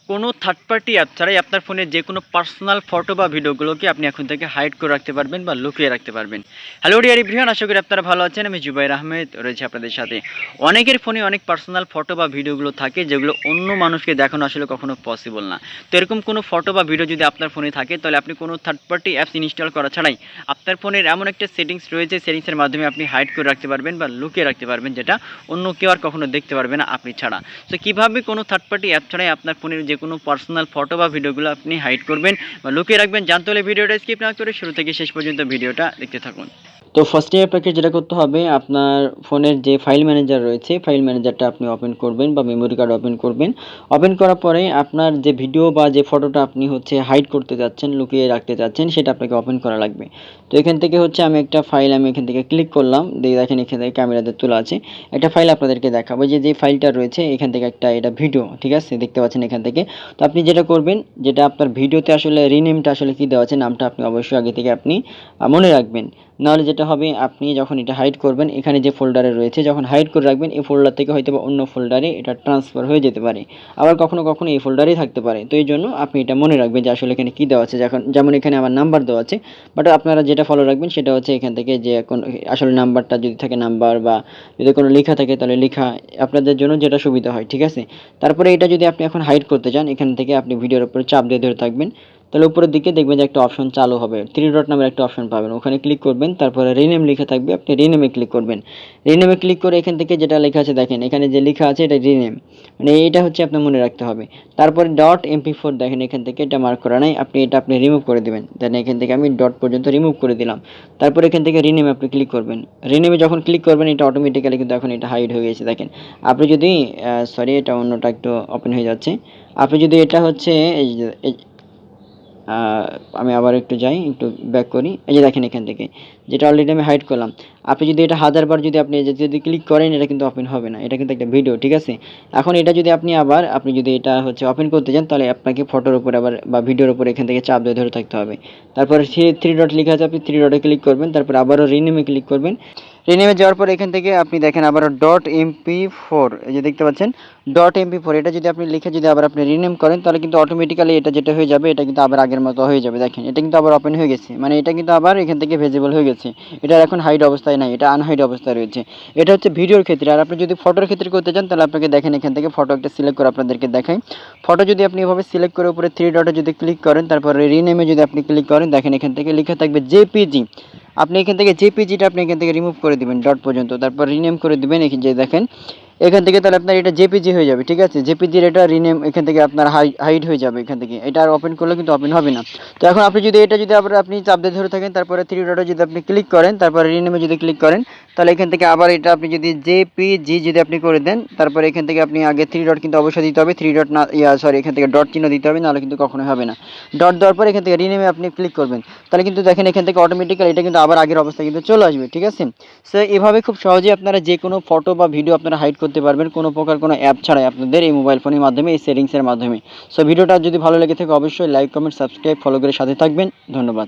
কোনো third party app ছাড়াই আপনার ফোনে যে কোনো পার্সোনাল ফটো বা ভিডিওগুলোকে আপনি এখন থেকে হাইড করে রাখতে পারবেন বা লুকিয়ে রাখতে পারবেন। হ্যালো ডিয়ার এভরিওয়ান, আশা করি আপনারা ভালো আছেন। আমি জুবাইর আহমেদ রয়েছে আপনাদের সাথে। অনেকের ফোনে অনেক পার্সোনাল ফটো বা ভিডিওগুলো থাকে যেগুলো অন্য মানুষকে দেখানো আসলে কখনো পসিবল না। তো এরকম কোনো ফটো বা ভিডিও যদি আপনার ফোনে থাকে তাহলে আপনি কোনো থার্ড পার্টি অ্যাপস ইনস্টল করা ছাড়াই আপনার ফোনের এমন একটা সেটিংস রয়েছে, সেটিংসের মাধ্যমে আপনি হাইড করে রাখতে পারবেন বা লুকিয়ে রাখতে পারবেন, যেটা অন্য কেউ আর কখনো দেখতে পারবে না আপনি ছাড়া। তো কীভাবে কোনো থার্ড পার্টি অ্যাপ ছাড়াই আপনার ফোনের যে কোনো পার্সোনাল ফটো বা ভিডিওগুলো আপনি হাইড করবেন বা লুকিয়ে রাখবেন, জানতে হলে ভিডিওটা স্কিপ না করে শুরু থেকে শেষ পর্যন্ত ভিডিওটা দেখতে থাকুন। তো ফার্স্টে আপনাকে যেটা করতে হবে, আপনার ফোনের যে ফাইল ম্যানেজার রয়েছে, ফাইল ম্যানেজারটা আপনি ওপেন করবেন বা মেমোরি কার্ড ওপেন করবেন। ওপেন করার পরে আপনার যে ভিডিও বা যে ফটোটা আপনি হাইড করতে যাচ্ছেন, লুকিয়ে রাখতে যাচ্ছেন, সেটা আপনাকে ওপেন করা লাগবে। তো এখান থেকে আমি একটা ফাইল এখান থেকে ক্লিক করলাম, দিয়ে দেখেন এখান থেকে ক্যামেরাতে তোলা আছে একটা ফাইল আপনাদেরকে দেখাবো। যে ফাইলটা রয়েছে এখান থেকে এটা ভিডিও, ঠিক আছে, দেখতে পাচ্ছেন এখান থেকে। তো আপনি যেটা করবেন, যেটা আপনার ভিডিওতে আসলে রিনেমটা আসলে কী দেওয়া আছে, নামটা আপনি অবশ্যই আগে থেকে আপনি মনে রাখবেন। নাহলে যেটা হবে, আপনি যখন এটা হাইড করবেন, এখানে যে ফোল্ডারে রয়েছে যখন হাইড করে রাখবেন, এই ফোল্ডার থেকে হয়তো বা অন্য ফোল্ডারে এটা ট্রান্সফার হয়ে যেতে পারে, আবার কখনো কখনো এই ফোল্ডারেই থাকতে পারে। তো এই জন্য আপনি এটা মনে রাখবেন যে আসলে এখানে কী দেওয়া আছে। যেমন এখানে আমার নাম্বার দেওয়া আছে, বাট আপনারা যেটা ফলো রাখবেন সেটা এখান থেকে যে এখন আসলে নাম্বারটা যদি থাকে নাম্বার, বা যদি কোনো লেখা থাকে তাহলে লেখা, আপনাদের জন্য যেটা সুবিধা হয়, ঠিক আছে। তারপরে এটা যদি আপনি এখন হাইড করতে চান, এখান থেকে আপনি ভিডিওর উপরে চাপ দিয়ে ধরে থাকবেন, তাহলে উপরের দিকে দেখবেন যে একটা অপশন চালু হবে, 3 ডট নামের একটা অপশন পাবেন, ওখানে ক্লিক করবেন। তারপরে রিনেম লেখা থাকবে, আপনি রিনেমে ক্লিক করবেন। রিনেমে ক্লিক করে এখান থেকে যেটা লেখা আছে দেখেন, এখানে যে লেখা আছে এটা রিনেম, মানে এটা আপনার মনে রাখতে হবে। তারপরে ডট MP4 দেখেন এখান থেকে এটা মার্ক করা নাই, আপনি রিমুভ করে দেবেন। দেন এখান থেকে আমি ডট পর্যন্ত রিমুভ করে দিলাম। তারপর এখান থেকে রিনেমে আপনি ক্লিক করবেন। রিনেমে যখন ক্লিক করবেন, এটা অটোমেটিক্যালি কিন্তু এখন এটা হাইড হয়ে গেছে দেখেন। আপনি যদি সরি, এটা অন্যটা একটু ওপেন হয়ে যাচ্ছে। আপনি যদি এটা আমি আবার একটু যাই, একটু ব্যাক করি। এই যে দেখেন এখান থেকে যেটা অলরেডি আমি হাইড করলাম, আপনি যদি এটা 1000 বার আপনি যদি ক্লিক করেন, এটা কিন্তু ওপেন হবে না। এটা কিন্তু একটা ভিডিও, ঠিক আছে। এখন এটা যদি আপনি যদি এটা ওপেন করতে চান, তাহলে আপনাকে ফটোর উপরে আবার বা ভিডিওর উপরে এখান থেকে চাপ দিয়ে ধরে থাকতে হবে। তারপরে থ্রি ডট লেখা আছে, আপনি 3 ডটে ক্লিক করবেন। তারপর আবারও রিনেমে ক্লিক করবেন। রিনেমে যাওয়ার পর এখান থেকে আপনি দেখেন আবারও .mp4, এই যে দেখতে পাচ্ছেন .mp4, এটা যদি আপনি লিখে আবার আপনি রিনেম করেন, তাহলে কিন্তু অটোমেটিক্যালি এটা যেটা হয়ে যাবে, এটা কিন্তু আবার আগের মতো হয়ে যাবে। দেখেন এটা কিন্তু আবার ওপেন হয়ে গেছে, মানে এটা কিন্তু আবার এখান থেকে ভিজিবল হয়ে গেছে। এটা এখন হাইড অবস্থায় নাই, এটা আনহাইড অবস্থায় রয়েছে। এটা ভিডিওর ক্ষেত্রে। আর আপনি যদি ফটোর ক্ষেত্রে করতে চান, তাহলে আপনাকে দেখেন এখান থেকে ফটো একটা সিলেক্ট করে আপনাদেরকে দেখাই। ফটো যদি আপনি এভাবে সিলেক্ট করে উপরে 3 ডটে যদি ক্লিক করেন, তারপরে রিনেমে যদি আপনি ক্লিক করেন, দেখেন এখান থেকে লেখা থাকবে জেপিজি। আপনি এখান থেকে জেপিজিটা আপনি এখান থেকে রিমুভ করে দিবেন ডট পর্যন্ত, তারপর রিনেম করে দিবেন। এই যে দেখেন এখান থেকে, তাহলে আপনার এটা জেপিজি হয়ে যাবে, ঠিক আছে। জেপিজির এটা রিনেম এখান থেকে আপনার হাইড হয়ে যাবে এখান থেকে। এটা আর ওপেন করলে কিন্তু ওপেন হবে না। তো এখন আপনি যদি এটা আবার আপনি চাপ দিয়ে ধরে থাকেন, তারপরে 3 ডটে যদি আপনি ক্লিক করেন, তারপরে রিনেমে যদি ক্লিক করেন, তাহলে এখান থেকে আবার এটা আপনি যদি জেপিজি যদি আপনি করে দেন, তারপরে এখান থেকে আপনি আগে 3 ডট কিন্তু অবশ্যই দিতে হবে। 3 ডট না, সরি, এখান থেকে ডট চিহ্ন দিতে হবে, নাহলে কিন্তু কখনোই হবে না। ডট দেওয়ার পর এখান থেকে রিনেমে আপনি ক্লিক করবেন, তাহলে কিন্তু দেখেন এখান থেকে অটোমেটিক্যালি এটা কিন্তু আবার আগের অবস্থায় কিন্তু চলে আসবে, ঠিক আছে। সো এভাবে খুব সহজেই আপনারা যে কোনো ফটো বা ভিডিও আপনারা হাইড করতে পারবেন, কোনো প্রকার কোনো অ্যাপ ছাড়াই আপনাদের এই মোবাইল ফোনের মাধ্যমে, এই সেটিংসের মাধ্যমে। সো ভিডিওটা যদি ভালো লেগে থাকে অবশ্যই লাইক, কমেন্ট, সাবস্ক্রাইব, ফলো করে সাথে থাকবেন। ধন্যবাদ।